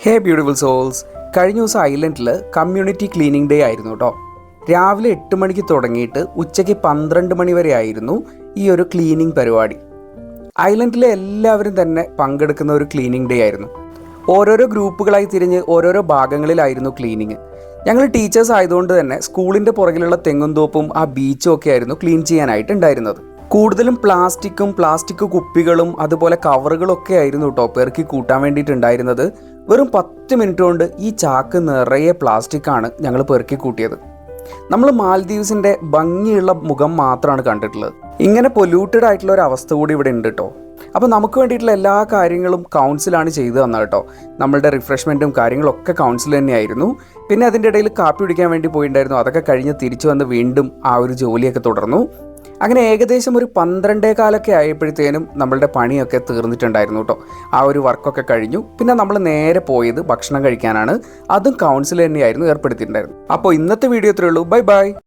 ഹേ beautiful souls. കഴിഞ്ഞ ദിവസം ഐലൻഡിൽ community cleaning day ആയിരുന്നു കേട്ടോ. രാവിലെ 8 മണിക്ക് തുടങ്ങിയിട്ട് ഉച്ചയ്ക്ക് 12 മണി വരെ ആയിരുന്നു ഈ ഒരു ക്ലീനിങ് പരിപാടി. ഐലൻഡിലെ എല്ലാവരും തന്നെ പങ്കെടുക്കുന്ന ഒരു ക്ലീനിങ് ഡേ ആയിരുന്നു. ഓരോരോ ഗ്രൂപ്പുകളായി തിരിഞ്ഞ് ഓരോരോ ഭാഗങ്ങളിലായിരുന്നു ക്ലീനിങ്. ഞങ്ങൾ ടീച്ചേഴ്സ് ആയതുകൊണ്ട് തന്നെ സ്കൂളിൻ്റെ പുറകിലുള്ള തെങ്ങുംതോപ്പും ആ ബീച്ചും ഒക്കെ ആയിരുന്നു ക്ലീൻ ചെയ്യാനായിട്ടുണ്ടായിരുന്നത്. കൂടുതലും പ്ലാസ്റ്റിക് കുപ്പികളും അതുപോലെ കവറുകളൊക്കെ ആയിരുന്നു കേട്ടോ പെറുക്കി കൂട്ടാൻ വേണ്ടിയിട്ടുണ്ടായിരുന്നത്. വെറും 10 മിനിറ്റ് കൊണ്ട് ഈ ചാക്ക് നിറയെ പ്ലാസ്റ്റിക്കാണ് ഞങ്ങൾ പെറുക്കി കൂട്ടിയത്. നമ്മൾ മാൽദീവ്സിൻ്റെ ഭംഗിയുള്ള മുഖം മാത്രമാണ് കണ്ടിട്ടുള്ളത്. ഇങ്ങനെ പൊല്യൂട്ടഡ് ആയിട്ടുള്ള ഒരു അവസ്ഥ കൂടി ഇവിടെ ഉണ്ട് കേട്ടോ. അപ്പോൾ നമുക്ക് വേണ്ടിയിട്ടുള്ള എല്ലാ കാര്യങ്ങളും കൗൺസിലാണ് ചെയ്തു തന്നത് കേട്ടോ. നമ്മളുടെ റിഫ്രഷ്മെൻറ്റും കാര്യങ്ങളൊക്കെ കൗൺസിൽ തന്നെയായിരുന്നു. പിന്നെ അതിൻ്റെ ഇടയിൽ കാപ്പി കുടിക്കാൻ വേണ്ടി പോയിട്ടുണ്ടായിരുന്നു. അതൊക്കെ കഴിഞ്ഞ് തിരിച്ചു വന്ന് വീണ്ടും ആ ഒരു ജോലിയൊക്കെ തുടർന്നു. അങ്ങനെ ഏകദേശം ഒരു 12:15 ആയപ്പോഴത്തേനും നമ്മളുടെ പണിയൊക്കെ തീർന്നിട്ടുണ്ടായിരുന്നു കേട്ടോ. ആ ഒരു വർക്കൊക്കെ കഴിഞ്ഞു. പിന്നെ നമ്മൾ നേരെ പോയത് ഭക്ഷണം കഴിക്കാനാണ്. അതും കൗൺസിൽ തന്നെയായിരുന്നു ഏർപ്പെടുത്തിയിട്ടുണ്ടായിരുന്നു. അപ്പോൾ ഇന്നത്തെ വീഡിയോ ഇത്രയേ ഉള്ളൂ. Bye bye.